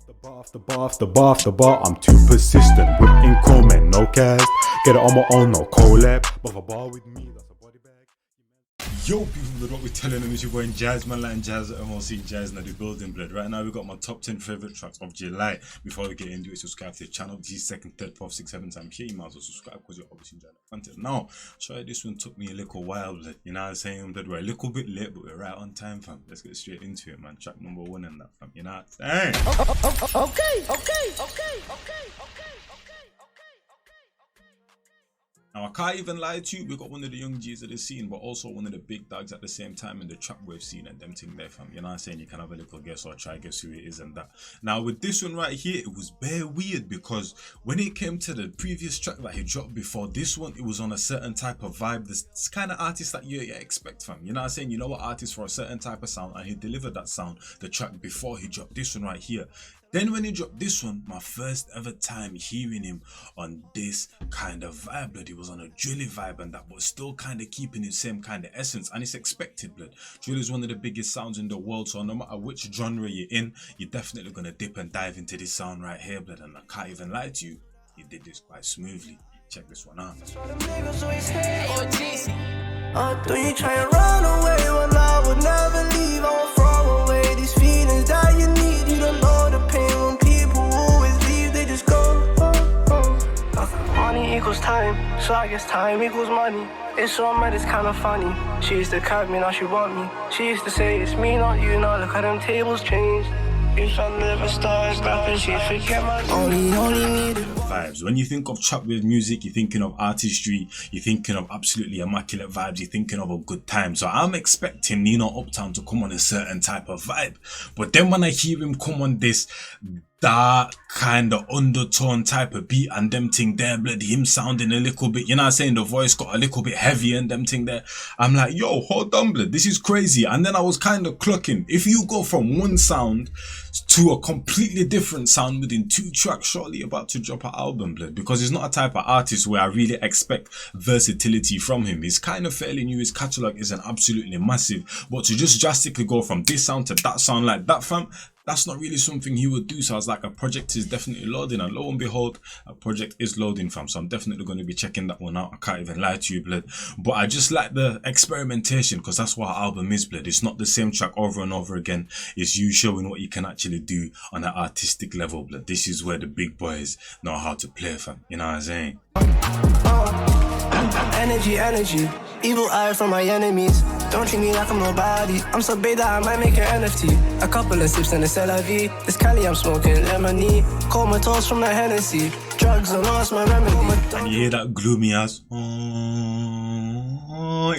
the bar, I'm too persistent. With income and no cast. Get it on my own, no collab. But a bar with me, that's a body bag. Yo, people, what we're telling them is your boy Njies, Njies, MLC, Njies, now the building blood. Right now, we got my top 10 favorite tracks of July. Before we get into it, subscribe to the channel. G's second, third, fourth, sixth, seventh time here. You might as well subscribe because you're obviously enjoying the content. Now, sorry, this one took me a little while, blood. You know what I'm saying? Blood, we're a little bit late, but we're right on time, fam. Let's get straight into it, man. Track number 1 and that, fam. You know what I'm saying? Okay. Now, I can't even lie to you, we got one of the young G's of the scene, but also one of the big dogs at the same time in the trap wave scene and them thing there, fam. You know what I'm saying? You can have a little guess or try guess who it is and that. Now, with this one right here, it was bare weird because when it came to the previous track that he dropped before this one, it was on a certain type of vibe. This kind of artist that you expect, fam. You know what I'm saying? You know what artist for a certain type of sound, and he delivered that sound, the track before he dropped this one right here. Then when he dropped this one, my first ever time hearing him on this kind of vibe, blood. He was on a drilly vibe and that, but still kind of keeping his same kind of essence, and it's expected, blood. Drill is one of the biggest sounds in the world, so no matter which genre you're in, you're definitely gonna dip and dive into this sound right here, blood. And I can't even lie to you, he did this quite smoothly. Check this one out. Don't you try and run away when I would never leave. I won't throw away these feelings that you need. You don't know the pain when people always leave, they just go. Money equals time, so I guess time equals money. It's so mad, it's kind of funny. She used to cut me, now she want me. She used to say it's me, not you. Now look how them tables changed. If I never started rapping, she'd forget my only needed vibes. When you think of trap wave music, you're thinking of artistry, you're thinking of absolutely immaculate vibes, you're thinking of a good time. So I'm expecting Nino Uptown to come on a certain type of vibe. But then when I hear him come on this dark kind of undertone type of beat and them thing there, blood, him sounding a little bit, you know what I'm saying, the voice got a little bit heavy and them thing there, I'm like, yo, hold on, blood, this is crazy. And then I was kind of clocking, if you go from one sound to a completely different sound within 2 tracks, surely you're about to drop an album, blood, because he's not a type of artist where I really expect versatility from him. He's kind of fairly new, his catalogue isn't absolutely massive, but to just drastically go from this sound to that sound like that, fam, that's not really something he would do. So I was like, a project is definitely loading, and lo and behold, a project is loading, fam. So I'm definitely going to be checking that one out. I can't even lie to you, blood. But I just like the experimentation, because that's what our album is, blood. It's not the same track over and over again. It's you showing what you can actually do on an artistic level, blood. This is where the big boys know how to play, fam. You know what I'm saying? Energy, evil eye from my enemies. Don't treat me like I'm nobody. I'm so big that I might make an NFT. A couple of sips and a c'est la vie. This Cali I'm smoking lemony. Comatose from the Hennessy. Drugs are lost, my remedy. And you hear that gloomy ass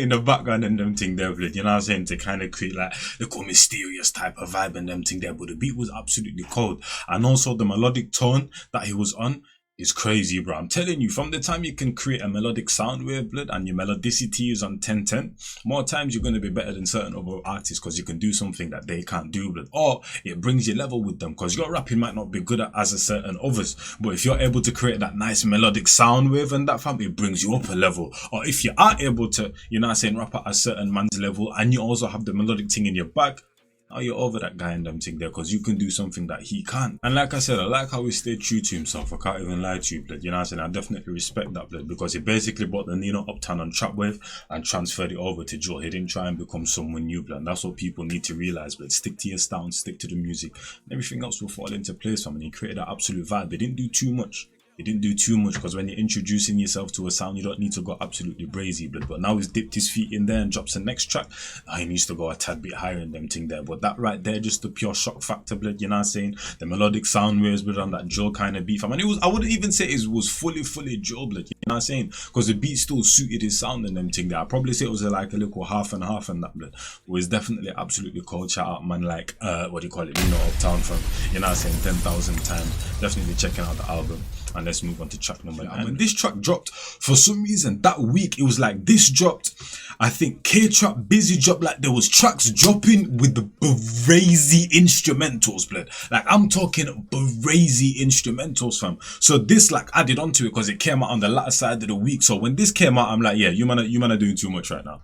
in the background and them thing there, blood. You know what I'm saying? To kind of create like little mysterious type of vibe and them thing there. But the beat was absolutely cold. And also the melodic tone that he was on is crazy, bro. I'm telling you, from the time you can create a melodic sound wave, blood, and your melodicity is on 10-10, more times you're going to be better than certain other artists because you can do something that they can't do, blood. Or it brings you level with them, because your rapping might not be good at as a certain others, but if you're able to create that nice melodic sound wave and that, fam, it brings you up a level. Or if you are able to, you know what I'm saying, rap at a certain man's level and you also have the melodic thing in your back, now you're over that guy and them thing there, because you can do something that he can't. And like I said, I like how he stayed true to himself. I can't even lie to you, blood. You know what I'm saying? I definitely respect that, blood, because he basically brought the Nino Uptown on trap wave and transferred it over to Joe. He didn't try and become someone new, blood. And that's what people need to realize, blood. Stick to your sound, stick to the music, and everything else will fall into place, fam. And he created that absolute vibe. He didn't do too much. He didn't do too much, because when you're introducing yourself to a sound, you don't need to go absolutely brazy, blood. But now he's dipped his feet in there and drops the next track. Now he needs to go a tad bit higher in them thing there. But that right there, just the pure shock factor, blood. You know what I'm saying? The melodic sound waves, blood, on that Joe kind of beat. I mean, it was, I wouldn't even say it was fully Joe, blood. You know what I'm saying? Because the beat still suited his sound and them thing there. I'd probably say it was like a little half and half and that, blood. It was definitely absolutely cold. Shout out, man, like, what do you call it? Nino Uptown, from, you know what I'm saying, 10,000 times. Definitely checking out the album. and let's move on to track number 9. When this track dropped, for some reason that week it was like this dropped, I think KTrap Busy dropped, like there was tracks dropping with the brazy instrumentals, blood. Like I'm talking brazy instrumentals, fam. So this like added onto it because it came out on the latter side of the week. So when this came out, I'm like, yeah, you man are doing too much right now.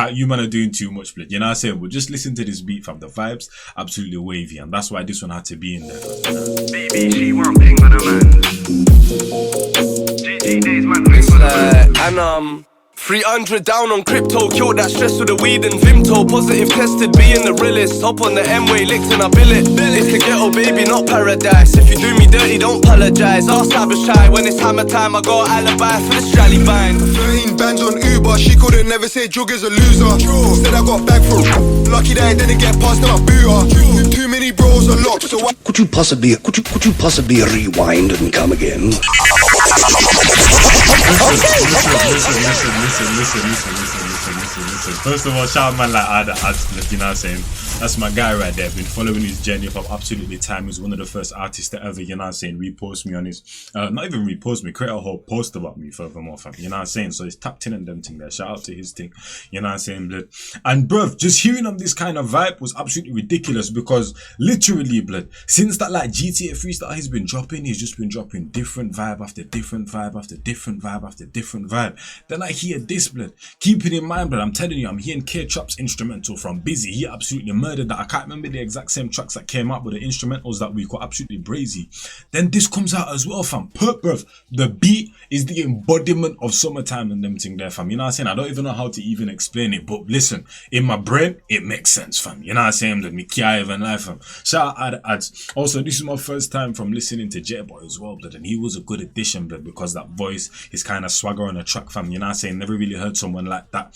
You man are doing too much, blood. You know what I'm saying? But just listen to this beat, fam. The vibes absolutely wavy, and that's why this one had to be in there. Baby, she want ping on a man. GG days, man. And 300 down on crypto, killed that stress with the weed and Vimto. Positive tested, being the realest. Hop on the M-way, licked and I bill it. It's the ghetto, baby, not paradise. If you do me dirty, don't apologize. Ask cyber shy, when it's hammer time, I got alibi for the strally bind. 13 bands on Uber, she couldn't never say Jug is a loser. Said I got back for lucky that I didn't get past my booter. Too many bros are locked, so Could you possibly rewind and come again? Listen. First of all, shout out man like Ard Adz, you know what I'm saying? That's my guy right there. Been following his journey from absolutely time. He's one of the first artists to ever, you know what I'm saying, repost me on his, not even repost me, create a whole post about me furthermore, fam. You know what I'm saying? So he's tapped in and them thing there. Shout out to his thing, you know what I'm saying, blood. And bruv, just hearing on this kind of vibe was absolutely ridiculous because literally, blood, since that like GTA freestyle he's been dropping, he's just been dropping different vibe after different vibe after different vibe after different vibe. Then I hear this, blood. Keep it in mind, blood, I'm telling you, I'm hearing KTrap's instrumental from Busy. He absolutely murdered that. I can't remember the exact same tracks that came out, but the instrumentals that we got absolutely brazy. Then this comes out as well, fam. Bruv, the beat is the embodiment of summertime and them thing there, fam. You know what I'm saying? I don't even know how to even explain it, but listen, in my brain, it makes sense, fam. You know what I'm saying? Let me can't even lie, fam. Shout out Ard Adz. Also, this is my first time from listening to Jboy as well, blood, and he was a good addition, blood, because that voice, his kind of swagger on the track, fam. You know what I'm saying? Never really heard someone like that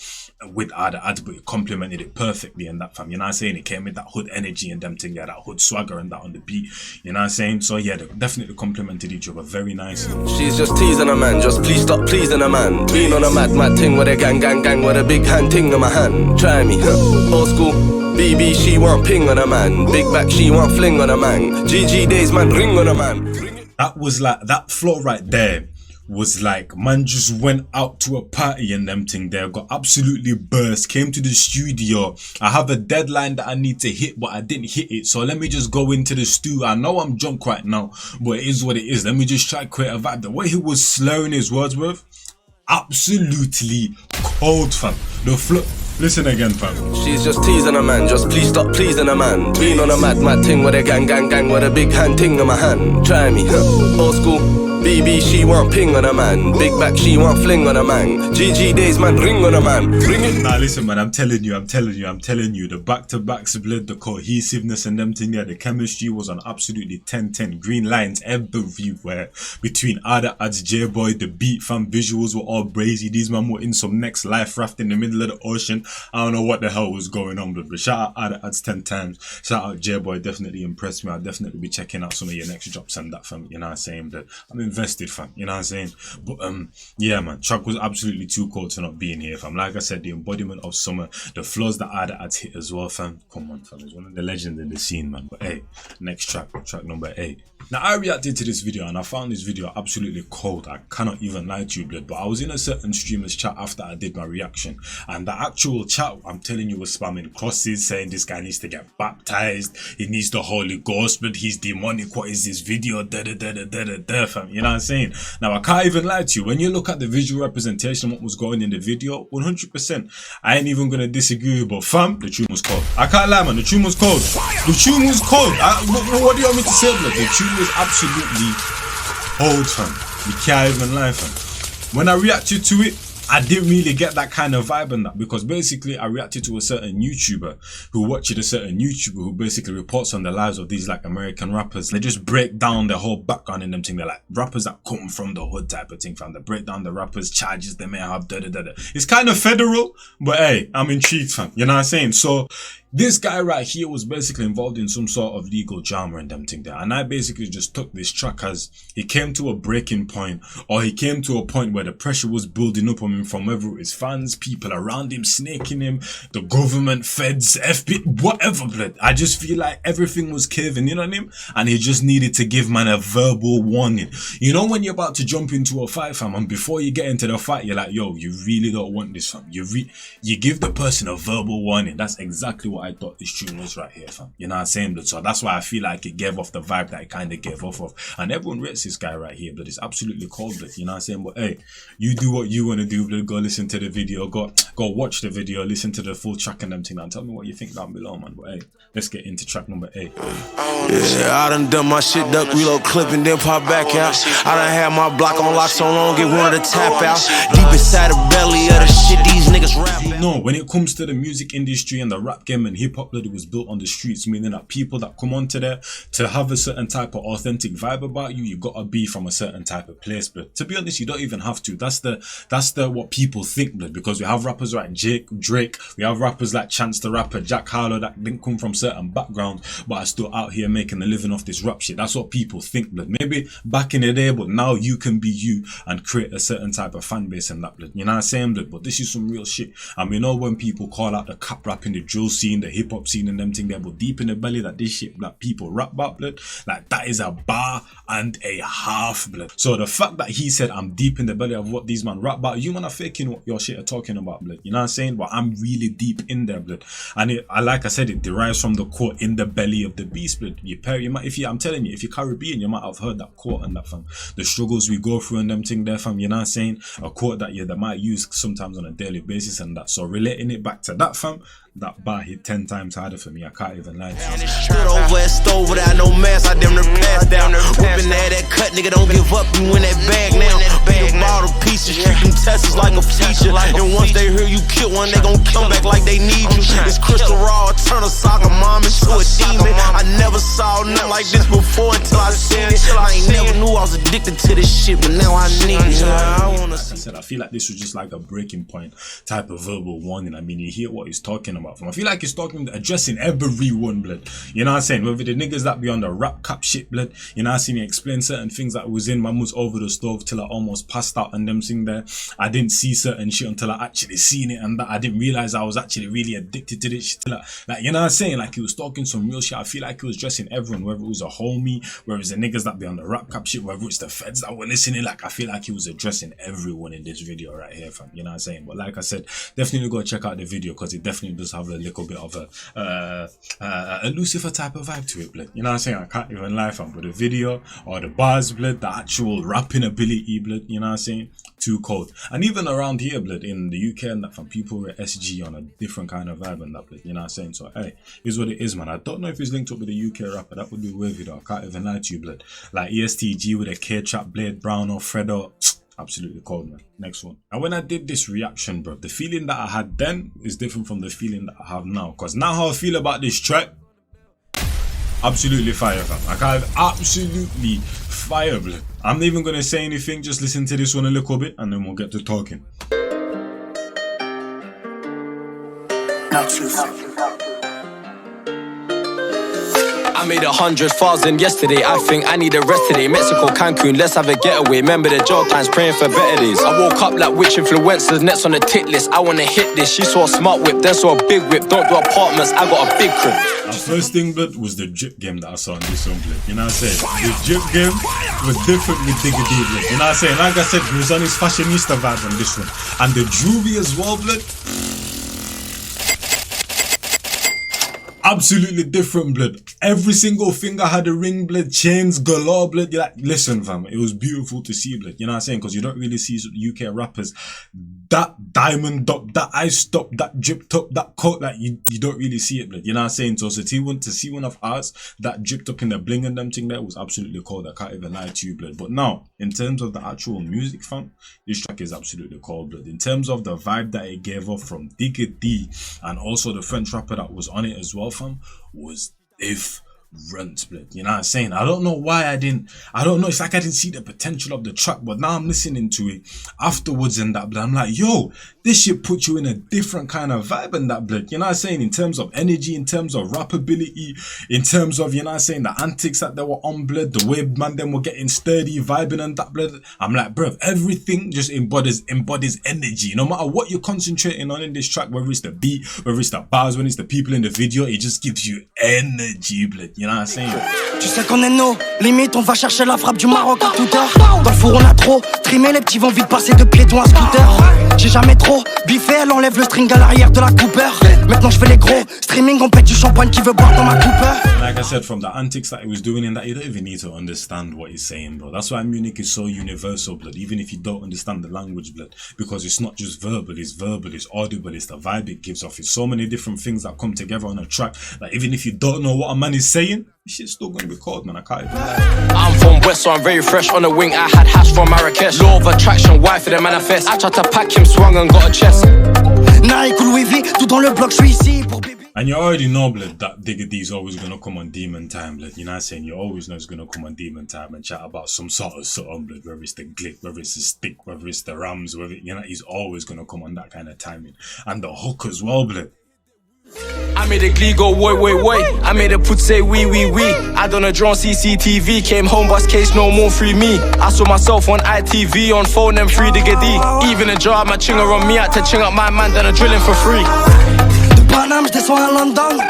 with Ard Adz, but he complemented it perfectly in that, fam. You know what I'm saying? It came with that hood energy and them thing, yeah, that hood swagger and that on the beat. You know what I'm saying? So yeah, they definitely complemented each other very nicely. She's just teasing a man, just please stop pleasing a man. Been on a mad thing with a gang with a big hand ting in my hand. Try me, huh? Old school, BB, she want ping on a man. Big back, she want fling on a man. GG days, man, ring on a man. That was like, that flow right there was like, man just went out to a party and them thing there, got absolutely burst, came to the studio. I have a deadline that I need to hit, but I didn't hit it, so let me just go into the stew. I know I'm drunk right now, but it is what it is. Let me just try to create a vibe. The way he was slurring his words with, absolutely cold, fam. The flow. Listen again, fam. She's just teasing a man, just please stop pleasing a man. Been on a mad thing with a gang with a big hand ting in my hand. Try me, huh? Old school, BB, she want ping on a man. Big back, she want fling on a man. GG days, man, ring on a man. Ring it. Nah, listen, man, I'm telling you, the back-to-back split, the cohesiveness and them thing there, the chemistry was on absolutely 10-10. Green lines everywhere between Ard Adz, Jboy, the beat, fam, visuals were all brazy. These man were in some next life raft in the middle of the ocean. I don't know what the hell was going on, but shout out Ard Adz 10 times. Shout out Jboy, definitely impressed me. I'll definitely be checking out some of your next drops and that, fam. You know what I'm saying? That I'm invested, fam. You know what I'm saying? But yeah, man, track was absolutely too cold to not be in here, fam. Like I said, the embodiment of summer, the flows that Ard Adz hit as well, fam. Come on, fam. He's one of the legends in the scene, man. But hey, next track number 8. Now, I reacted to this video and I found this video absolutely cold. I cannot even lie to you, blood. But I was in a certain streamer's chat after I did my reaction, and the actual chat, I'm telling you, was spamming crosses, saying this guy needs to get baptized, he needs the Holy Ghost, but he's demonic, what is this video, fam. You know what I'm saying? Now, I can't even lie to you. When you look at the visual representation of what was going in the video, 100%, I ain't even gonna disagree with, but fam, the tune was cold. I can't lie, man, the tune was cold. The tune was cold. What do you want me to say, blood? The tune was absolutely cold, fam. You can't even lie, fam. When I reacted to it, I didn't really get that kind of vibe in that, because basically I reacted to a certain YouTuber who watched a certain YouTuber who basically reports on the lives of these like American rappers. They just break down their whole background in them thing. They're like rappers that come from the hood type of thing, fam. They break down the rappers, charges they may have, It's kind of federal, but hey, I'm intrigued, fam. You know what I'm saying? So this guy right here was basically involved in some sort of legal drama and them thing there. And I basically just took this track as he came to a breaking point, or he came to a point where the pressure was building up on coming from, whether it was fans, people around him, snaking him, the government, feds, FB, whatever, blood. I just feel like everything was caving in on him, and he just needed to give man a verbal warning. You know when you're about to jump into a fight, fam, and before you get into the fight, you're like, yo, you really don't want this, fam. You give the person a verbal warning. That's exactly what I thought this tune was right here, fam. You know what I'm saying, blood? So that's why I feel like it gave off the vibe that it kind of gave off of. And everyone rates this guy right here, blood. It's absolutely cold, blood. You know what I'm saying? But hey, you do what you want to do, blood. Go listen to the video. Go watch the video. Listen to the full track and them thing. And tell me what you think down below, man. But hey, let's get into track number 8. Yeah, I done my shit, duck, reload, clip, and then pop back out. I done had my block on lock so long, get one of the tap out. Deep inside the belly of the shit these niggas rap. No, when it comes to the music industry and the rap game and hip hop, blood, it was built on the streets, meaning that people that come onto there to have a certain type of authentic vibe about you, you gotta be from a certain type of place, blood. To be honest, you don't even have to. That's the what people think, blood, because we have rappers like Drake, we have rappers like Chance the Rapper, Jack Harlow that didn't come from certain backgrounds but are still out here making a living off this rap shit. That's what people think, blood. Maybe back in the day, but now you can be you and create a certain type of fan base and that, blood. You know what I'm saying, blood? But this is some real shit. And we know when people call out the cap rap in the drill scene, the hip hop scene and them thing there, but deep in the belly that this shit that people rap about, blood, like that is a bar and a half, blood. So the fact that he said I'm deep in the belly of what these man rap about, you man are faking what your shit are talking about, blood. You know what I'm saying? But I'm really deep in there, blood. And like I said, it derives from the quote, in the belly of the beast, blood. I'm telling you, if you're Caribbean, you might have heard that quote and that, fam. The struggles we go through and them thing there, fam. You know what I'm saying? A quote that they might use sometimes on a daily basis and that. So relating it back to that, fam, that bar hit 10 times harder for me. I can't even lie to you. Stood over at stove without no mask, I damn near passed down. Whipping that cut, nigga, don't give up, you win that bag now. Beat a bottle pieces, treat them tests like a feature. And once they hear you kill one, they gon' come back like they need you. It's crystal raw, turn a soccer mom into a demon. I never saw nothing like this before until I seen it. I ain't never knew I was addicted to this shit, but now I need it. Like I said, I feel like this was just like a breaking point type of verbal warning. I mean, you hear what he's talking about. I feel like he's addressing everyone, blood. You know what I'm saying? Whether the niggas that be on the rap cap shit, blood. You know what I'm saying? He explained certain things that was in. Man was over the stove till I almost passed out and them thing there. I didn't see certain shit until I actually seen it, and that I didn't realize I was actually really addicted to this shit till like, you know what I'm saying? Like, he was talking some real shit. I feel like he was addressing everyone, whether it was a homie, whether it's the niggas that be on the rap cap shit, whether it's the feds that were listening. Like, I feel like he was addressing everyone in this video right here, fam. You know what I'm saying? But like I said, definitely go check out the video because it definitely does have a little bit of a Lucifer type of vibe to it, blood. You know what I'm saying? I can't even lie, fam. But the video or the bars, blood, the actual rapping ability, blood, you know what I'm saying? Too cold. And even around here, blood, in the UK and that, from people were SG on a different kind of vibe and that, blood, you know what I'm saying? So hey, is what it is, man. I don't know if he's linked up with a UK rapper. That would be wavy though. I can't even lie to you, blood. Like EST Gee with a KTrap, Blade Brown or Fredo. Absolutely cold, man. Next one. And when I did this reaction, bro, the feeling that I had then is different from the feeling that I have now. Because now how I feel about this track, absolutely fire, fam. Like, I have absolutely fire, blood. I'm not even going to say anything. Just listen to this one a little bit and then we'll get to talking. I made 100,000 yesterday. I think I need a rest today. Mexico, Cancun, let's have a getaway. Remember the jail times, praying for better days. I woke up like which influencers, next on the tick list. I wanna hit this. She saw a smart whip, then saw a big whip. Don't do apartments, I got a big crib. The first thing, blood, was the drip game that I saw in this one, blood. You know what I'm saying? The drip game was different with Digga, blood. You know what I'm saying? Like I said, he was on his fashionista vibe on this one. And the jewelry as well, blood. Absolutely different, blood. Every single finger had a ring, blood. Chains galore, blood. You're like, listen, fam, it was beautiful to see, blood. You know what I'm saying? Because you don't really see UK rappers that diamond up, that ice up, that dripped up, that coat, like you don't really see it, blood. You know what I'm saying? So to see one of ours that dripped up in the bling and them thing there was absolutely cold. I can't even lie to you, blood. But now, in terms of the actual music, fam, this track is absolutely cold, blood. In terms of the vibe that it gave off from Digga and also the French rapper that was on it as well, fam, was runs, blood. You know what I'm saying? I don't know why I don't know. It's like I didn't see the potential of the track, but now I'm listening to it afterwards and that, blood. I'm like, yo, this shit put you in a different kind of vibe and that, blood. You know what I'm saying? In terms of energy, in terms of rappability, in terms of, you know what I'm saying, the antics that they were on, blood, the way man them were getting sturdy, vibing and that, blood. I'm like, bruv, everything just embodies energy. No matter what you're concentrating on in this track, whether it's the beat, whether it's the bars, when it's the people in the video, it just gives you energy, blood. You know what I'm saying? Tu sais qu'on est nos limites, on va chercher la frappe du Maroc à toute heure. Dans le four on a trop trimé, les petits vont vite passer de piéton à scooter. J'ai jamais trop biffé, elle enlève le string à l'arrière de la Cooper. Maintenant je fais les gros streaming, on pète du champagne qui veut boire dans ma Cooper. Like I said, from the antics that he was doing in that, you don't even need to understand what he's saying, bro. That's why Munich is so universal, blood. Even if you don't understand the language, blood, because it's not just verbal, it's audible, it's the vibe it gives off. It's so many different things that come together on a track that even if you don't know what a man is saying, shit's still gonna be cold, man. I can't even lie. I'm from West, so I'm very fresh on the wing. I had hash from Marrakesh. Law of attraction, wife for the manifest. I tried to pack him, swung and got a chest. Nike ou Louis V, tout dans le bloc, je suis ici pour bébé. And you already know, blood, that Digga D is always gonna come on Demon Time, blood. You know what I'm saying? You always know he's gonna come on Demon Time and chat about some sort of something, blood. Whether it's the glick, whether it's the stick, whether it's the rams, whether, you know, he's always gonna come on that kind of timing. And the hook as well, blood. I made a glee go woi woi woi. I made a put say wee wee wee. I done a drone CCTV. Came home bus case no more free me. I saw myself on ITV on phone and free Digga D. Even a jar my chinger on me had to ching up my man done a drilling for free. De Paname je descends à London.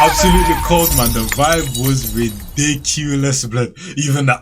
Absolutely cold, man. The vibe was ridiculous, blood. Even the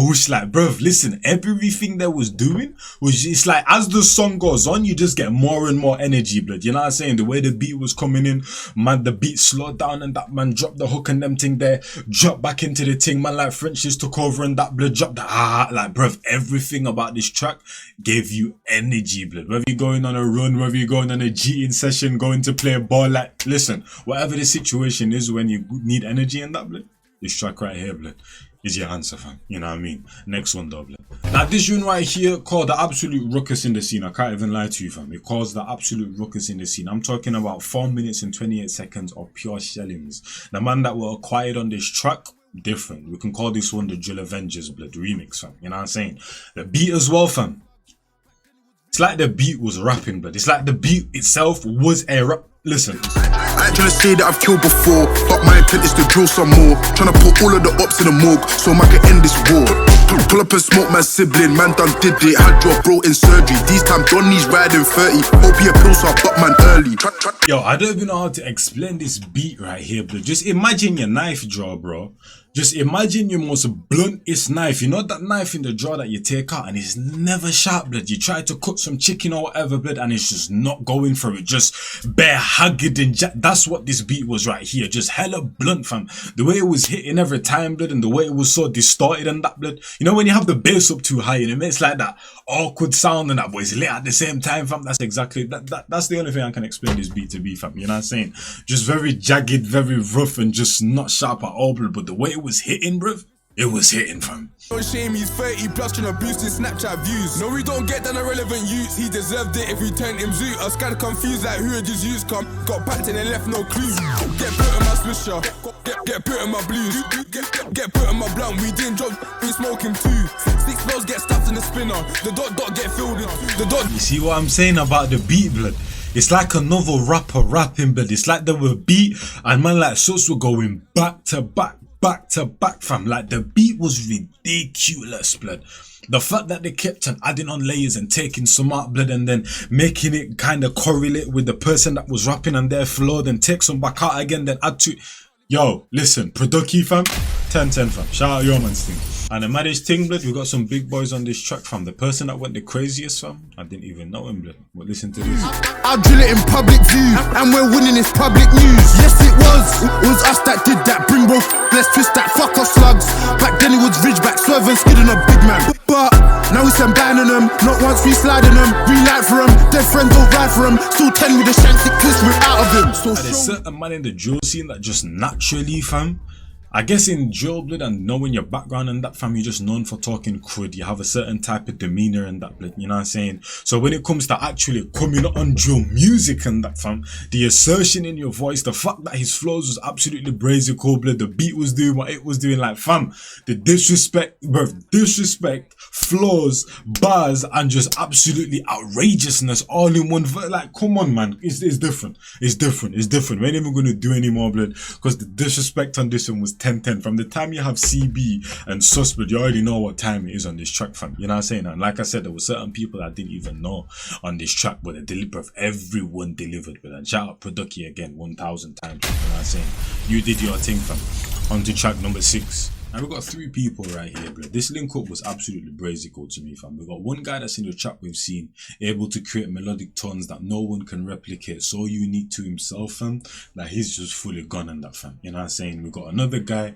whoosh, like, bruv, listen, everything they was doing was just like, as the song goes on, you just get more and more energy, blood. You know what I'm saying? The way the beat was coming in, man, the beat slowed down and that man dropped the hook and them thing there, dropped back into the thing, man, like French just took over and that blood dropped the like, bruv, everything about this track gave you energy, blood. Whether you're going on a run, whether you're going on a G-in session, going to play a ball, like, listen, whatever the situation is when you need energy in that, blood, this track right here, blood, is your answer, fam. You know what I mean? Next one, though, blood. Now, this tune right here called the absolute ruckus in the scene. I can't even lie to you, fam. It caused the absolute ruckus in the scene. I'm talking about 4 minutes and 28 seconds of pure shellings. The man that were acquired on this track, different. We can call this one the Drill Avengers, blood, remix, fam. You know what I'm saying? The beat as well, fam. It's like the beat was rapping, blood. It's like the beat itself was a rap. Listen. I ain't tryna say that I've killed before, but my intent is to drill some more. Tryna put all of the ops in the morgue, so I can end this war. Pull up and smoke my sibling, man done did it, had your bro in surgery. These time Johnny's riding 30, hope he a pill so I butt man early. Yo, I don't even know how to explain this beat right here, but just imagine your knife drawer, bro. Just imagine your most bluntest knife. You know that knife in the drawer that you take out and it's never sharp, blood. You try to cut some chicken or whatever, blood, and it's just not going for it. Just bare haggard and that's what this beat was right here. Just hella blunt, fam. The way it was hitting every time, blood, and the way it was so distorted and that, blood. You know when you have the bass up too high and it makes like that awkward sound and that, but it's lit at the same time, fam. That's exactly that's the only thing I can explain this beat to be, fam. You know what I'm saying? Just very jagged, very rough, and just not sharp at all, blood. But the way it was hitting, bruv, it was hitting, fam. No shame, he's 30 plus trying to boost his Snapchat views. No, we don't get that irrelevant use. He deserved it if we turned him zoo. I was kinda confused like who had just used come. Got packed and then left no clue. Get put in my swisher, get put in my blues. Get put in my blunt, we didn't drop, we smoking too. 6 blows get stuffed in the spinner. The dot get filled with the dot. You see what I'm saying about the beat, blood? It's like another rapper rapping, blood. It's like they were beat and man like Sus were going back to back, fam. Like the beat was ridiculous, blood. The fact that they kept on adding on layers and taking some out, blood, and then making it kind of correlate with the person that was rapping and their flow, then take some back out again, then add to. Yo, listen, Producky, fam, 10-10, fam. Shout out your man's thing. And the maddest thing, blood, we got some big boys on this track, fam. The person that went the craziest, fam, I didn't even know him, blood. But listen to this. I'll drill it in public view, and we're winning this public news. Yes, it was us that did that. Bring both, let's twist that, fuck off slugs. Back then it was Ridgeback, swerving, skidding a big man. But now we send banning them, not once we sliding them. Relight for them, dead friends don't ride for them. Still 10 with a shanty kiss, we're out of him. So and there's certain man in the drill scene that just naturally, fam, I guess in drill, blood, and knowing your background and that, fam, you're just known for talking crud. You have a certain type of demeanor and that, blood, you know what I'm saying? So when it comes to actually coming on drill music and that, fam, the assertion in your voice, the fact that his flows was absolutely brazy cold, blood, the beat was doing what it was doing, like, fam, the disrespect, bro, disrespect, flows, bars, and just absolutely outrageousness all in one verse. Like, come on, man, it's different. It's different. It's different. We ain't even gonna do any more, blood, because the disrespect on this one was 10-10. From the time you have CB and Suspect, you already know what time it is on this track, fam. You know what I'm saying? And like I said, there were certain people that didn't even know on this track, but the deliver of everyone delivered. But and shout out Producky again 1,000 times. You know what I'm saying? You did your thing, fam. On to track number 6. And we got 3 people right here, bro. This link up was absolutely brazy cool to me, fam. We got one guy that's in the track we've seen, able to create melodic tones that no one can replicate, so unique to himself, fam, that he's just fully gone on that, fam. You know what I'm saying? We got another guy,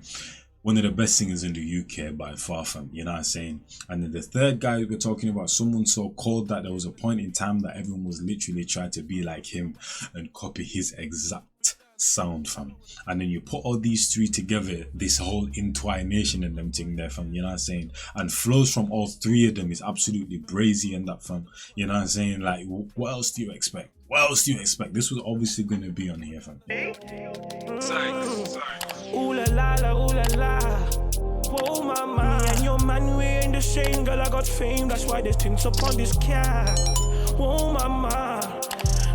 one of the best singers in the UK by far, fam. You know what I'm saying? And then the third guy, we're talking about someone so cold that there was a point in time that everyone was literally trying to be like him and copy his exact sound, fam. And then you put all these 3 together, this whole intwination and them thing there, fam. You know what I'm saying? And flows from all 3 of them is absolutely brazy and that, fam. You know what I'm saying? Like, what else do you expect? What else do you expect? This was obviously going to be on here, fam. Ooh la la la, ooh la la. Whoa, mama. Me and your man, we ain't the same. Girl, I got fame. That's why there's things up on this cat. Whoa, mama.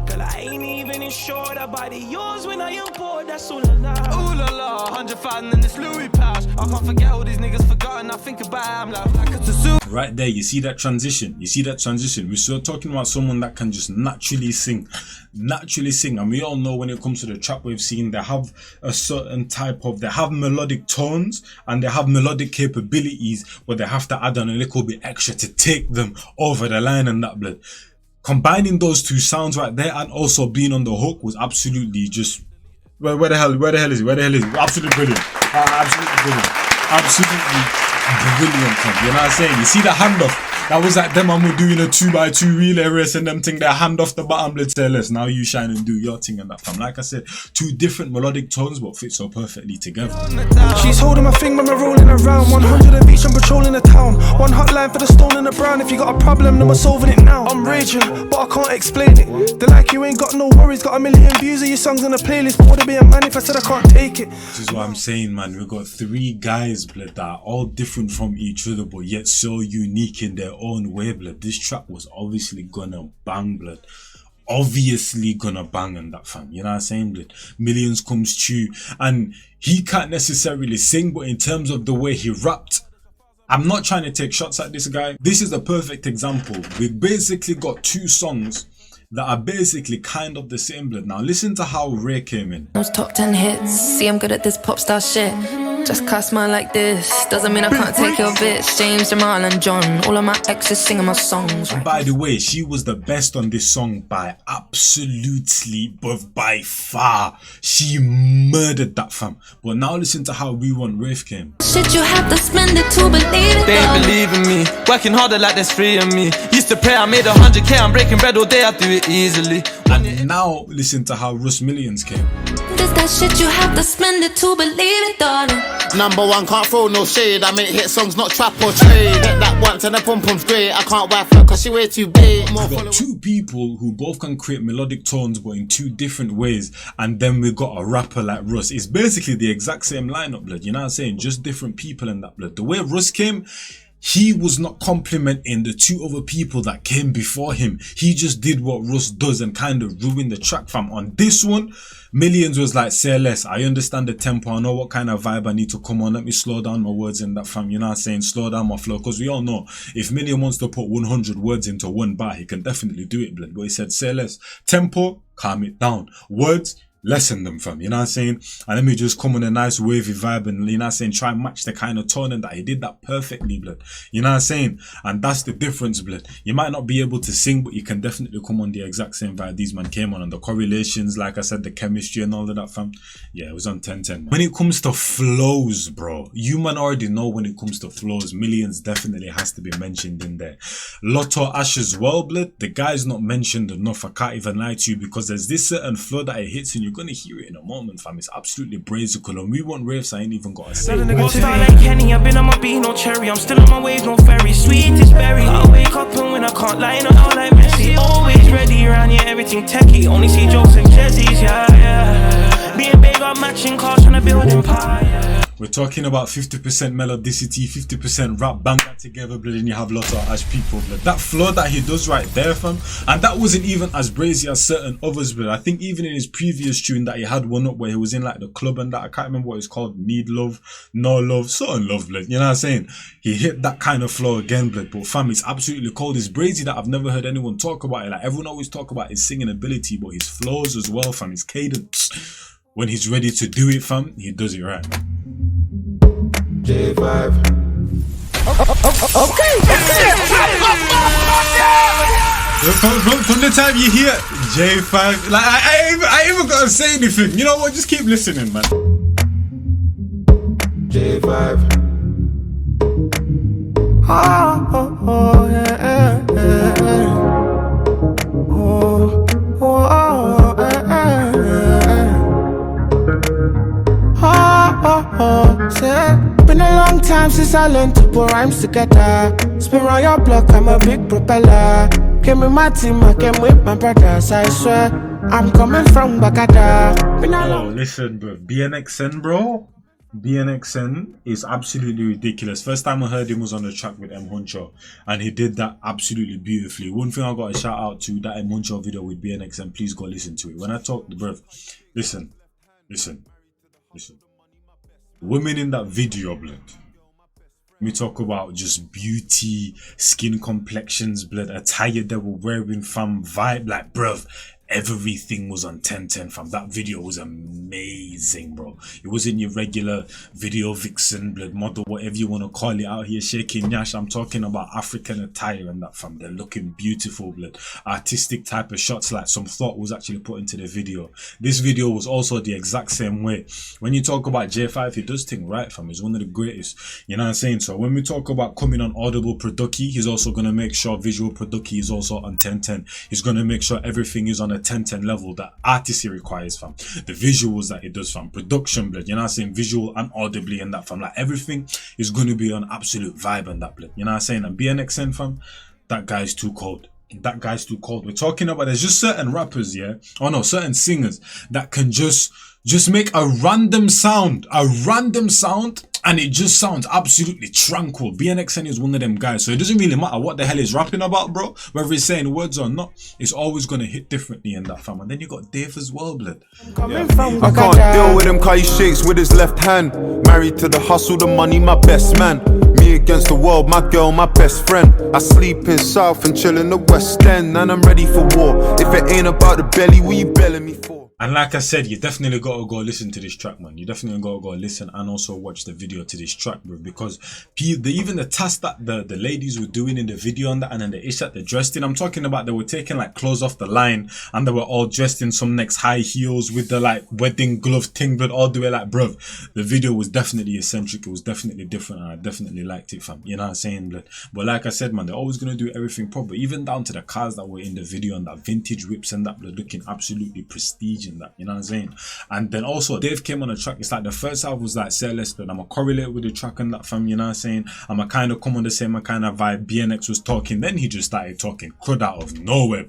Girl, I ain't even insured. I buy the yours when I am bored. That's ooh la la. Ooh la la. 100,000 in this Louis pouch. I can't forget all these niggas forgotten. I think about it, I'm like it's a zoo. Right there, you see that transition. You see that transition. We're still talking about someone that can just naturally sing. Naturally sing. And we all know when it comes to the trap we've seen, they have a certain type of, they have melodic tones and they have melodic capabilities, but they have to add on a little bit extra to take them over the line and that, blood. Combining those 2 sounds right there and also being on the hook was absolutely just, where the hell is he? Where the hell is he? Absolutely brilliant. Absolutely brilliant. Absolutely brilliant, fam. You know what I'm saying? You see the handoff? That was like them and we're doing a 2x2 relay race and them thing, their hand off the bottom, let's say less. Now you shine and do your thing and that, fam. Like I said, 2 different melodic tones but fit so perfectly together. She's holding my thing when we're rolling around. 100 of each, I'm patrolling the town. One hotline for the stone and the brown. If you got a problem, then we're solving it now. I'm raging, but I can't explain it. They're like, you ain't got no worries. Got 1 million views of your songs on the playlist. But would it be a man if I said I can't take it? This is what I'm saying, man. We got 3 guys, blood, that are all different from each other but yet so unique in their own way, blood. This track was obviously gonna bang, blood. Obviously gonna bang on that, fam. You know what I'm saying, blood? Millions comes true. And he can't necessarily sing, but in terms of the way he rapped, I'm not trying to take shots at this guy. This is a perfect example. We basically got 2 songs that are basically kind of the same, blood. Now listen to how Ray came in. Those top 10 hits, see I'm good at this pop star shit. Just cast man like this, doesn't mean I can't take your bitch. James, Jamal and John, all of my exes singing my songs. And by the way, she was the best on this song by absolutely, but by far. She murdered that, fam. But now listen to how Wewantwraiths came. Shit, you have to spend it to believe it. They ain't believing me, working harder like there's 3 of me. Used to pray, I made 100K, I'm breaking bread all day, I do it easily. And now listen to how Russ Millions came. This that shit, you have to spend it to believe it, darling. Number 1, can't throw no shade. I make hit songs, not trap or trade. Hit that once and the pum pum's great. I can't wife her cause she way too big. We got 2 people who both can create melodic tones but in 2 different ways, and then we got a rapper like Russ. It's basically the exact same lineup, blood. You know what I'm saying? Just different people in that, blood. The way Russ came, he was not complimenting the 2 other people that came before him. He just did what Russ does and kind of ruined the track, fam. On this one, Millions was like, say less. I understand the tempo. I know what kind of vibe I need to come on. Let me slow down my words in that, fam. You know what I'm saying? Slow down my flow. Because we all know, if Million wants to put 100 words into 1 bar, he can definitely do it, blood. But he said, say less. Tempo, calm it down. Words, lessen them, fam. You know what I'm saying? And let me just come on a nice wavy vibe and, you know what I'm saying, try and match the kind of tone and that. He did that perfectly, blood. You know what I'm saying? And that's the difference, blood. You might not be able to sing, but you can definitely come on the exact same vibe these man came on. And the correlations, like I said, the chemistry and all of that, fam. Yeah, it was on 10-10. When it comes to flows, bro, you man already know when it comes to flows, Millions definitely has to be mentioned in there. Lotto Ash as well, blood. The guy's not mentioned enough. I can't even lie to you, because there's this certain flow that it hits and you gonna hear it in a moment, fam. It's absolutely brazical, and Wewantwraiths, I ain't even got to say. Star like Kenny, I've been on my beat, no cherry. I'm still on my wave, no ferry. Sweetest berry. I wake up and when I can't lie, no out like Messi. Always ready around, yeah, everything techie. Only see jokes and jerseys, yeah. Being big on matching cars, trying to build empire. We're talking about 50% melodicity, 50% rap, bang that together, blood, and you have lots of Ash people, blood. That flow that he does right there, fam, and that wasn't even as brazy as certain others, blood. I think even in his previous tune that he had one up where he was in like the club and that, I can't remember what it's called, Need Love, No Love, Certain Love, blood, you know what I'm saying? He hit that kind of flow again, blood, but fam, it's absolutely cold. It's brazy that I've never heard anyone talk about it. Like, everyone always talk about his singing ability, but his flows as well, fam, his cadence. When he's ready to do it, fam, he does it right. J5. Okay. From the time you hear J5, like I ain't even gotta say anything. You know what? Just keep listening, man. J5. Oh, yeah, been a long time since I learned to put rhymes together. Spin around your block, I'm a big propeller. Came with my team, I came with my brothers. I swear, I'm coming from Bagada. Oh, listen, bro. BNXN, bro. BNXN is absolutely ridiculous. First time I heard him was on the track with M1llionz, and he did that absolutely beautifully. One thing I got to shout out to, that M1llionz video with BNXN, please go listen to it. When I talk the bruv, listen. Women in that video, blood. We talk about just beauty, skin complexions, blood, attire they were wearing, fam, vibe, like, bruv. Everything was on 10/10, fam. That video was amazing, bro. It wasn't your regular video vixen, blood model, whatever you want to call it, out here shaking yash. I'm talking about African attire and that, fam. They're looking beautiful, blood. Artistic type of shots, like some thought was actually put into the video. This video was also the exact same way. When you talk about J5, he does things right, fam. He's one of the greatest, you know what I'm saying? So when we talk about coming on audible production, he's also going to make sure visual production is also on 10/10. He's going to make sure everything is on a 10/10 level that artistry requires, fam. The visuals that he does, fam. Production, blood, you know what I'm saying? Visual and audibly and that, fam. Like, everything is going to be on absolute vibe and that, blood, you know what I'm saying? And BNXN, fam, that guy's too cold. That guy's too cold. We're talking about, there's just certain rappers, yeah? Oh no, certain singers that can just make a random sound, and it just sounds absolutely tranquil. BNXN is one of them guys, so it doesn't really matter what the hell he's rapping about, bro. Whether he's saying words or not, it's always gonna hit differently in that, fam. And then you got Dave as well, blood. Yeah. I can't deal with him cause he shakes with his left hand. Married to the hustle, the money, my best man. Me against the world, my girl, my best friend. I sleep in South and chill in the West End, and I'm ready for war. If it ain't about the belly, what you belling me for? And like I said, you definitely gotta go listen to this track, man. You definitely gotta go listen and also watch the video to this track, bro. Because even the task that the ladies were doing in the video and that, and then the ish that they're dressed in, I'm talking about, they were taking like clothes off the line and they were all dressed in some next high heels with the like wedding glove thing, but all the way, like, bro. The video was definitely eccentric. It was definitely different, and I definitely liked it, fam. You know what I'm saying, blood? But like I said, man, they're always gonna do everything proper, even down to the cars that were in the video and that vintage whips and that, blood, looking absolutely prestige in that, you know what I'm saying? And then also Dave came on the track. It's like the first half was like, say less, but I'm gonna correlate with the track and that, fam, you know what I'm saying? I'm gonna kind of come on the same kind of vibe. BNX was talking, then he just started talking crud out of nowhere,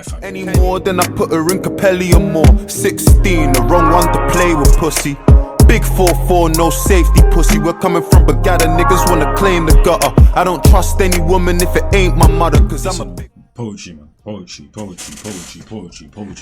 fam. Any more than I put her in Capelli or more. 16, the wrong one to play with, pussy. Big 4-4, no safety, pussy. We're coming from Bagada, niggas wanna claim the gutter. I don't trust any woman if it ain't my mother, cause I'm a big poetry, man. Poetry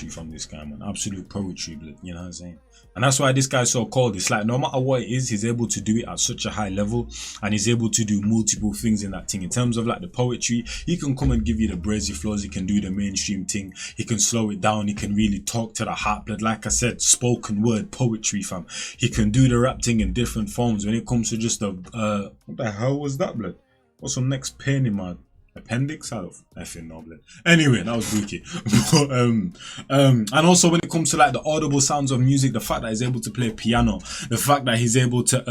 from this guy, man. Absolute poetry, blood, you know what I'm saying? And that's why this guy's so cold. It's like, no matter what it is, he's able to do it at such a high level, and he's able to do multiple things in that thing. In terms of like the poetry, he can come and give you the brazy flows, he can do the mainstream thing, he can slow it down, he can really talk to the heart, blood. Like I said, spoken word poetry, fam. He can do the rap thing in different forms. When it comes to just the what the hell was that, blood? What's some next pain in my appendix? I don't effing know, blood. Anyway, that was spooky. And also when it comes to like the audible sounds of music, the fact that he's able to play piano, the fact that he's able to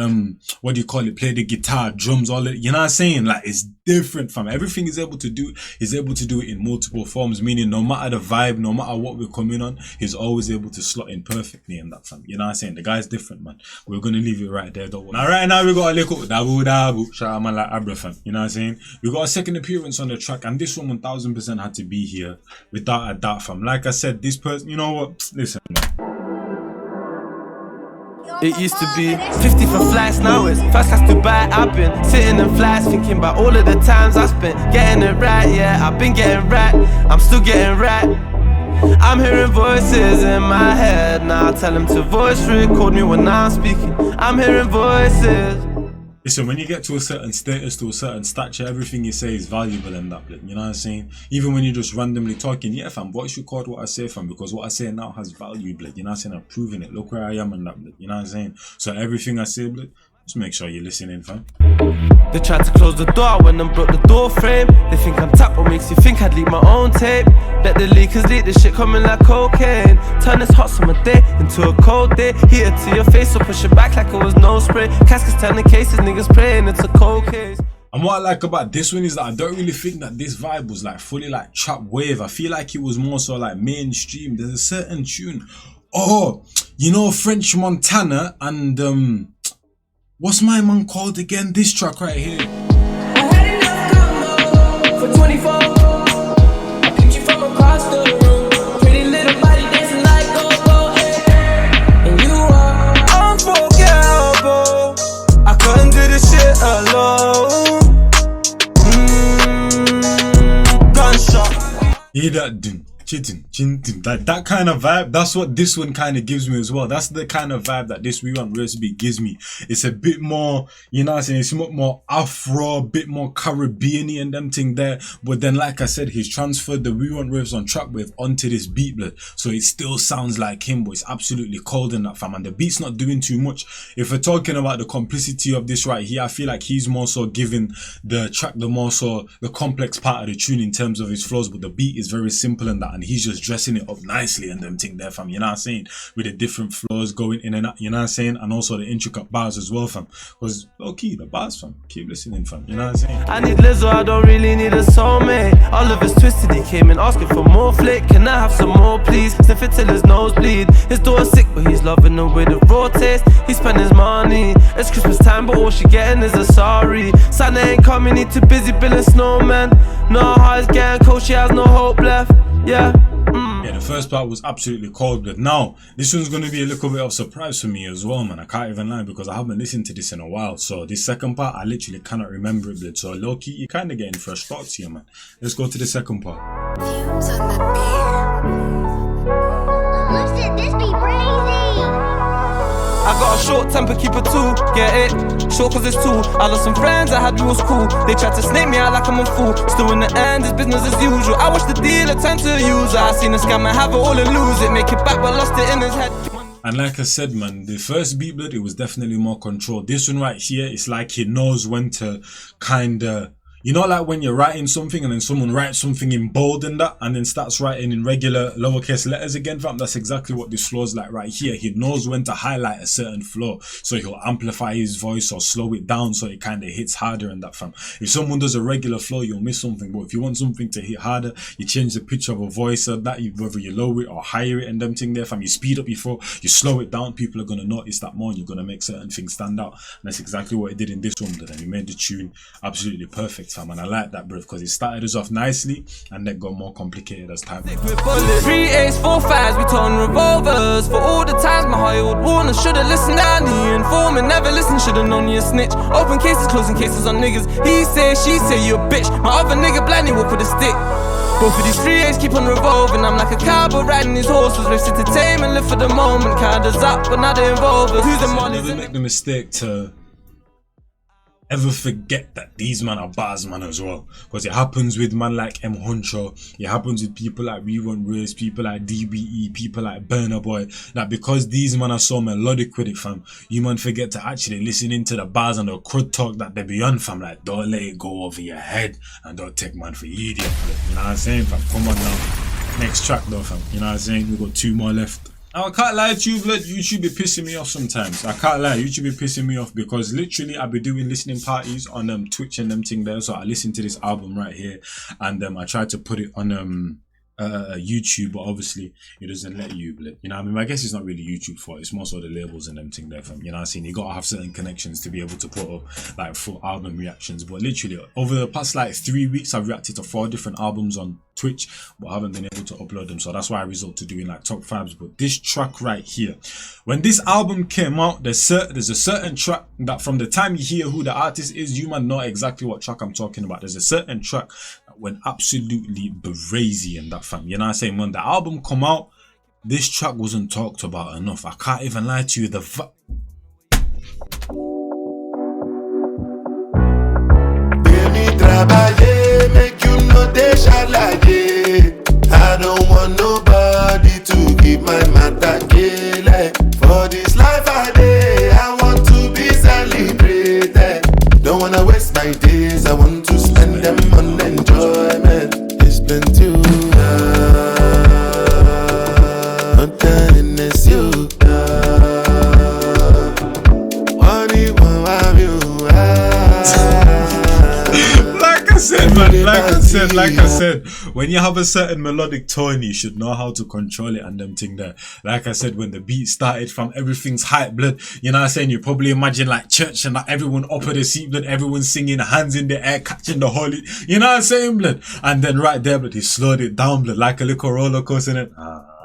what do you call it, play the guitar, drums, all that, you know what I'm saying? Like, it's different, fam. Everything he's able to do it in multiple forms, meaning no matter the vibe, no matter what we're coming on, he's always able to slot in perfectly in that, fam. You know what I'm saying? The guy's different, man. We're gonna leave it right there, don't worry. Now, right now, we got a little dabu. Shout out man like Abra, fam. You know what I'm saying? We got a second appearance on the track, and this one 1000% had to be here without a doubt, fam. Like I said, this person, you know what? Listen, man. It used to be 50 for flights, now it's first class Dubai. I've been sitting in flights thinking about all of the times I spent getting it right. Yeah, I've been getting right, I'm still getting right. I'm hearing voices in my head now. Tell them to voice record me when I'm speaking. I'm hearing voices. Listen, when you get to a certain status, to a certain stature, everything you say is valuable in that bit. You know what I'm saying? Even when you're just randomly talking, yeah, fam, voice record what I say, fam, because what I say now has value, blood. You know what I'm saying? I'm proving it. Look where I am in that bit. You know what I'm saying? So everything I say, blood, just make sure you're listening, fam. They tried to close the door when I broke the door frame. They think I'm tapped, what makes you think I'd leak my own tape? Let the leakers leak, this shit coming like cocaine. Turn this hot summer day into a cold day. Heat it to your face or push it back like it was no spray. Caskets turning cases, niggas praying it's a cold case. And what I like about this one is that I don't really think that this vibe was like fully like trap wave. I feel like it was more so like mainstream. There's a certain tune. Oh, you know French Montana and what's my man called again? This track right here. I had enough combo for 24. I picked you from across the room. Pretty little body dancing like go-go, and you are unforgettable. I couldn't do this shit alone. Gunshot. Hear that ding. That kind of vibe, that's what this one kind of gives me as well. That's the kind of vibe that this Wewantwraiths beat gives me. It's a bit more, you know what I'm saying, it's a bit more Afro, a bit more Caribbean-y and them thing there. But then, like I said, he's transferred the Wewantwraiths on track wave onto this beat, blood. So it still sounds like him, but it's absolutely cold in that, fam. And the beat's not doing too much. If we're talking about the complicity of this right here, I feel like he's more so giving the track the more so the complex part of the tune in terms of his flows, but the beat is very simple in that. And he's just dressing it up nicely and them thing there, fam. You know what I'm saying? With the different flows going in and out, you know what I'm saying? And also the intricate bars as well, fam. Because low key, the bars, fam. Keep listening, fam. You know what I'm saying? I need Lizzo, I don't really need a soulmate. All of us twisted, he came in asking for more flick. Can I have some more, please? Sniff it till his nose bleed. His daughter's sick, but he's loving the way the raw taste. He spent his money. It's Christmas time, but all she getting is a sorry. Santa ain't coming, he too busy building snowman. No how it's getting cold, she has no hope left. Yeah. Yeah, the first part was absolutely cold, but now this one's gonna be a little bit of surprise for me as well, man. I can't even lie because I haven't listened to this in a while. So this second part, I literally cannot remember it, blood. So low key, you're kind of getting fresh thoughts here, man. Let's go to the second part. Views on the beat. Listen, this be crazy. I got a short temper, keep it too, get it? Short cause it's two. I lost some friends, I had rules cool. They tried to snake me out like I'm a fool. Still in the end, it's business as usual. I watched the dealer turn to a user. I seen a scammer have it all and lose it. Make it back but lost it in his head. And like I said, man, the first beat, blood, it was definitely more controlled. This one right here, it's like he knows when to kind of, you know, like when you're writing something and then someone writes something in bold and that and then starts writing in regular lowercase letters again, fam. That's exactly what this flow is like right here. He knows when to highlight a certain flow, so he'll amplify his voice or slow it down so it kind of hits harder and that, fam. If someone does a regular flow, you'll miss something, but if you want something to hit harder, you change the pitch of a voice or that, whether you lower it or higher it and them thing there, fam. You speed up your flow, you slow it down, people are going to notice that more and you're going to make certain things stand out. And that's exactly what he did in this one, and he made the tune absolutely perfect, fam. And I like that, bro, because it started us off nicely and then got more complicated as time went on. 3 8s, 4 5s, we turn revolvers. For all the times my heart would warn us. Should've listened, I knew you informant. Never listened, should've known you a snitch. Open cases, closing cases on niggas. He say, she say, you a bitch. My other nigga blindly walk with a stick. Both of these 3 8s keep on revolving. I'm like a cowboy riding these horses. Lives entertainment, live for the moment. Kinda's up, but now they involve us. Who's the money? Never make the mistake to ever forget that these man are bars, man, as well, because it happens with man like M1llionz, it happens with people like Wewantwraiths, people like DBE, people like Burna Boy, that because these man are so melodic with it, fam, you man forget to actually listen into the bars and the crud talk that they be on, fam. Like, don't let it go over your head and don't take man for idiot, you know what I'm saying, fam? Come on now, next track though, fam, you know what I'm saying? We got 2 more left. I can't lie to you, blood. YouTube be pissing me off sometimes. I can't lie. YouTube be pissing me off because literally I be doing listening parties on Twitch and them thing there. So I listen to this album right here, and I try to put it on YouTube, but obviously it doesn't let you, blood. You know what I mean? I guess it's not really YouTube fault. It's more so the labels and them thing there. From you know what I'm saying, you gotta have certain connections to be able to put up like full album reactions. But literally over the past like 3 weeks, I've reacted to 4 different albums on Twitch, but I haven't been able to upload them, so that's why I resort to doing like top 5s. But this track right here, when this album came out, there's a certain track that from the time you hear who the artist is, you might know exactly what track I'm talking about. There's a certain track that went absolutely crazy in that, fam. You know what I'm saying? When the album come out, this track wasn't talked about enough. I can't even lie to you. Make you know they shall like it. I don't want nobody to keep my matter killing. For this life I day, I want to be celebrated. Don't wanna waste my days, I want to spend them on enjoyment. It's been too long, not time is you. Like I said, when you have a certain melodic tone, you should know how to control it and them thing there. Like I said, when the beat started from everything's hype, blood. You know what I'm saying? You probably imagine like church and like everyone up at the seat, blood. Everyone singing, hands in the air, catching the holy. You know what I'm saying, blood? And then right there, blood, he slowed it down, blood, like a little roller coaster. And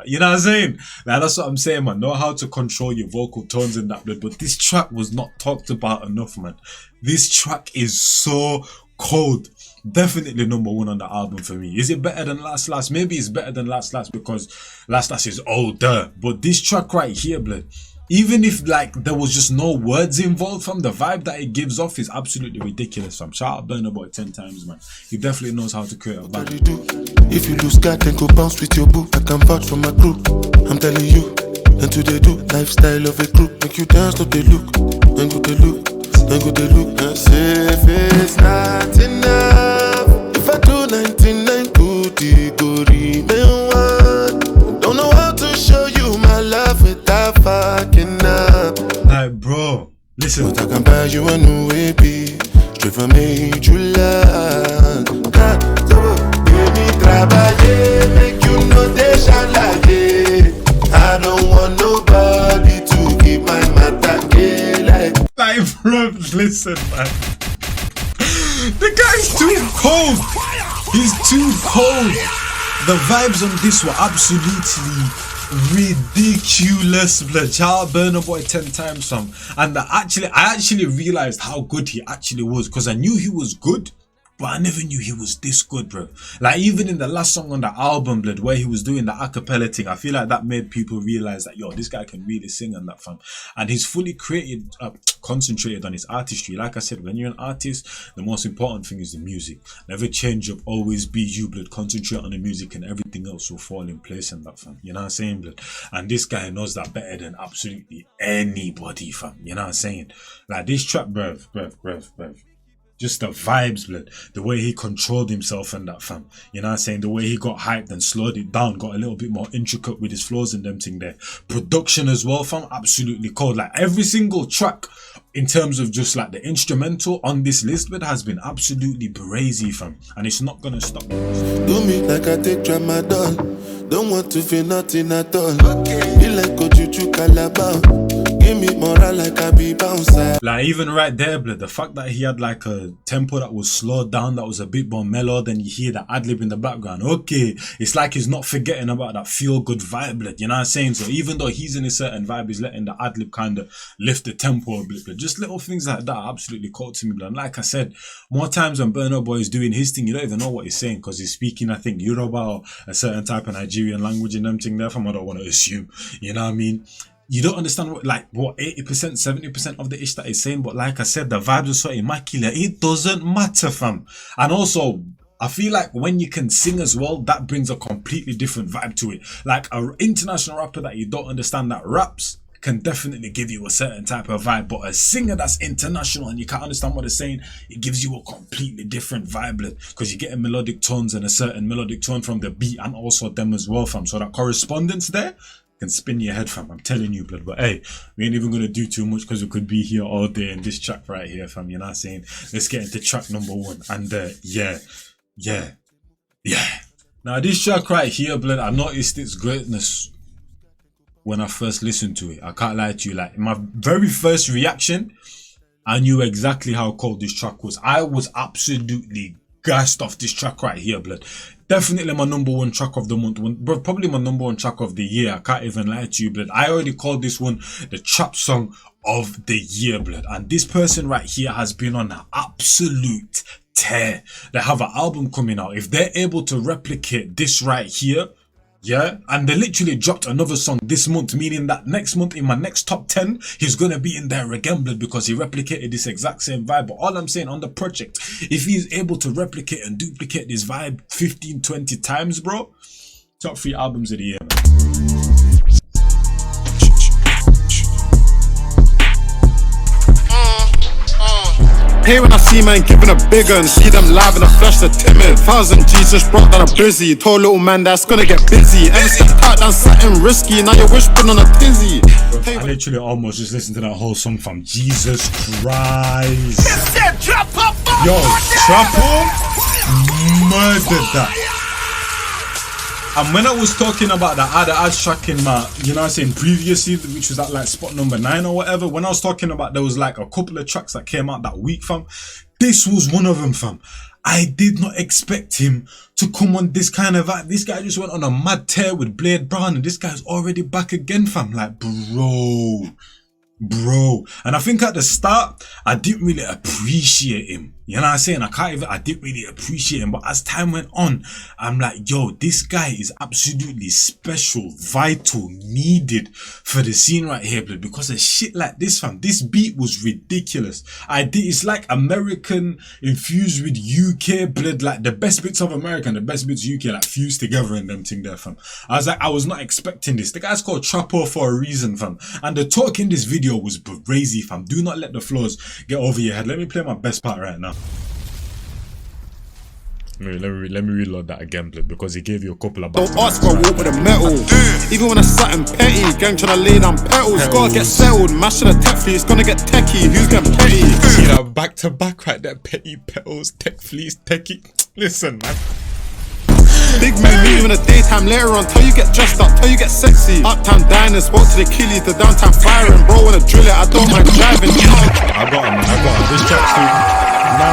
you know what I'm saying? Like, that's what I'm saying, man. Know how to control your vocal tones and that, blood. But this track was not talked about enough, man. This track is so cold. Definitely number 1 on the album for me. Is it better than Last Last? Maybe it's better than Last Last because Last Last is older. But this track right here, blood, even if like there was just no words involved, from the vibe that it gives off is absolutely ridiculous, fam. Shout out Burna Boy 10 times, man. He definitely knows how to create a vibe. If you lose God, then go bounce with your boo. I can vouch for my crew, I'm telling you. And to they do lifestyle of a crew. Make you dance to the look, and go the look, and go the look. And say if it's not enough, if I do 99 good, go remain one. Don't know how to show you my love without fucking up. Like, bro, listen. But I can buy you a new baby, straight from major land. Baby, trabaye, make you know they shall like it. I don't want nobody to keep my matter killing. Like, bro, listen, man. The guy's too cold. He's too cold. The vibes on this were absolutely ridiculous, blood. Shout out Burna Boy 10 times, fam. And I actually realized how good he actually was, because I knew he was good, but I never knew he was this good, bro. Like, even in the last song on the album, blood, where he was doing the acapella thing, I feel like that made people realize that, yo, this guy can really sing on that, fam. And he's fully concentrated on his artistry. Like I said, when you're an artist, the most important thing is the music. Never change up, always be you, blood. Concentrate on the music and everything else will fall in place in that, fam. You know what I'm saying, blood? And this guy knows that better than absolutely anybody, fam. You know what I'm saying? Like, this track, bruv. Just the vibes, blood. The way he controlled himself and that, fam. You know what I'm saying? The way he got hyped and slowed it down, got a little bit more intricate with his flows and them thing there. Production as well, fam. Absolutely cold. Like, every single track in terms of just like the instrumental on this list, but has been absolutely crazy, fam. And it's not gonna stop. Do me like I take tramadol. Don't want to feel nothing at all. Be like Ojuju Calabar. Give me moral like I be bouncer. Like, even right there, blood, the fact that he had like a tempo that was slowed down, that was a bit more mellow, then you hear the ad-lib in the background. Okay, it's like he's not forgetting about that feel-good vibe, blood. You know what I'm saying? So even though he's in a certain vibe, he's letting the ad-lib kind of lift the tempo a bit, blood. Just little things like that are absolutely caught to me, blood. And like I said, more times when Burna Boy is doing his thing, you don't even know what he's saying, because he's speaking, I think, Yoruba or a certain type of Nigerian language and them thing there, from I don't want to assume. You know what I mean? You don't understand what 80%, 70% of the ish that he's saying, but like I said, the vibes are so immaculate. It doesn't matter, fam. And also, I feel like when you can sing as well, that brings a completely different vibe to it. Like, an international rapper that you don't understand that raps can definitely give you a certain type of vibe, but a singer that's international and you can't understand what they're saying, it gives you a completely different vibe, because you get a melodic tones and a certain melodic tone from the beat and also them as well, fam. So that correspondence there, can spin your head, fam. I'm telling you, blood. But hey, we ain't even gonna do too much because we could be here all day in this track right here, fam. You know what I'm saying? Let's get into track number 1. And yeah. Now this track right here, blood, I noticed its greatness when I first listened to it. I can't lie to you. Like, my very first reaction, I knew exactly how cold this track was. I was absolutely gassed off this track right here, blood. Definitely my number 1 track of the month, probably my number 1 track of the year. I can't even lie to you, blood. I already called this one the trap song of the year, blood. And this person right here has been on an absolute tear. They have an album coming out. If they're able to replicate this right here, yeah, and they literally dropped another song this month, meaning that next month in my next top 10, he's gonna be in there again, blood, because he replicated this exact same vibe. But all I'm saying on the project, if he's able to replicate and duplicate this vibe 15-20 times, bro, top 3 albums of the year, man. Hey, when I see man giving a bigger and see them live in the flesh, they're timid. 1,000 G's just brought down a busy. Told little man that's gonna get busy. And it's out down something risky. Now you're whispering on a tizzy. I literally almost just listened to that whole song from Jesus Christ. Yo, Trappo murdered that. And when I was talking about the Ard Adz track in my, you know what I'm saying, previously, which was at like spot number 9 or whatever, when I was talking about there was like a couple of tracks that came out that week, fam, this was one of them, fam. I did not expect him to come on this kind of vibe. This guy just went on a mad tear with Blade Brown, and this guy's already back again, fam. Like, bro. And I think at the start, I didn't really appreciate him. You know what I'm saying? I didn't really appreciate him. But as time went on, I'm like, yo, this guy is absolutely special, vital, needed for the scene right here, blood. Because of shit like this, fam. This beat was ridiculous. It's like American infused with UK, blood. Like the best bits of America and the best bits of UK, like fused together and them thing there, fam. I was like, I was not expecting this. The guy's called Trappo for a reason, fam. And the talk in this video was crazy, fam. Do not let the flows get over your head. Let me play my best part right now. Let me reload that again, blood, because he gave you a couple of don't ask for a walk with a metal. Even when it's something petty, gang tryna lay down petals. Gotta get settled, mashing a tech fleece, gonna get techie. Who's getting petty? See that back to back right there, petty petals, tech fleece, techie. Listen, man. Big man, meet you in the daytime, later on, till you get dressed up, till you get sexy. Uptown diners, walk to the killies, the downtown firing. Bro, when I drill it, I don't mind driving. I got him. This track's too. No.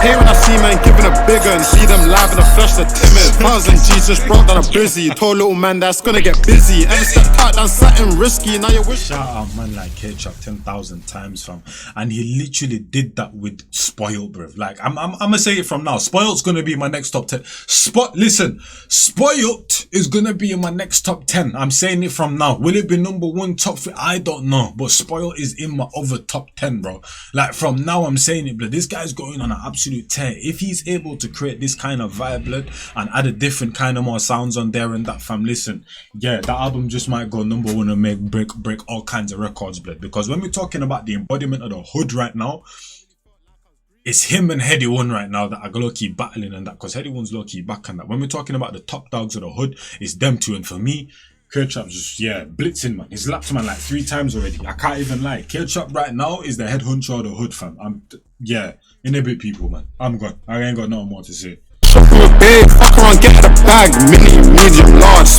Hey, when I see man giving a bigger and see them live in the flesh, they're timid. 1,000 G's just brought down a busy. Told little man that's gonna get busy. And it's out down something risky. Now you wish. Shout out man like KTrap 10,000 times, fam. And he literally did that with Spoilt, bruv. Like I'm gonna say it from now. Spoilt's gonna be my next top 10. Listen, Spoilt is gonna be in my next top 10. I'm saying it from now. Will it be number 1 top 3? I don't know. But Spoilt is in my other top 10, bro. Like from now I'm saying it, blood. This guy's going on an absolute tear. If he's able to create this kind of vibe, blood, and add a different kind of more sounds on there and that, fam, listen, yeah, that album just might go number 1 and make break all kinds of records, blood. Because when we're talking about the embodiment of the hood right now, it's him and Heady One right now that are low-key battling and that, because Heady One's low-key back on that. When we're talking about the top dogs of the hood, it's them two. And for me, KTrap's just, yeah, blitzing, man. He's lapped man like 3 times already. I can't even lie. KTrap right now is the head honcho of the hood, fam. Yeah, in a bit, people, man. I'm gone. I ain't got nothing more to say. Fuck around, get the bag, mini, medium, large.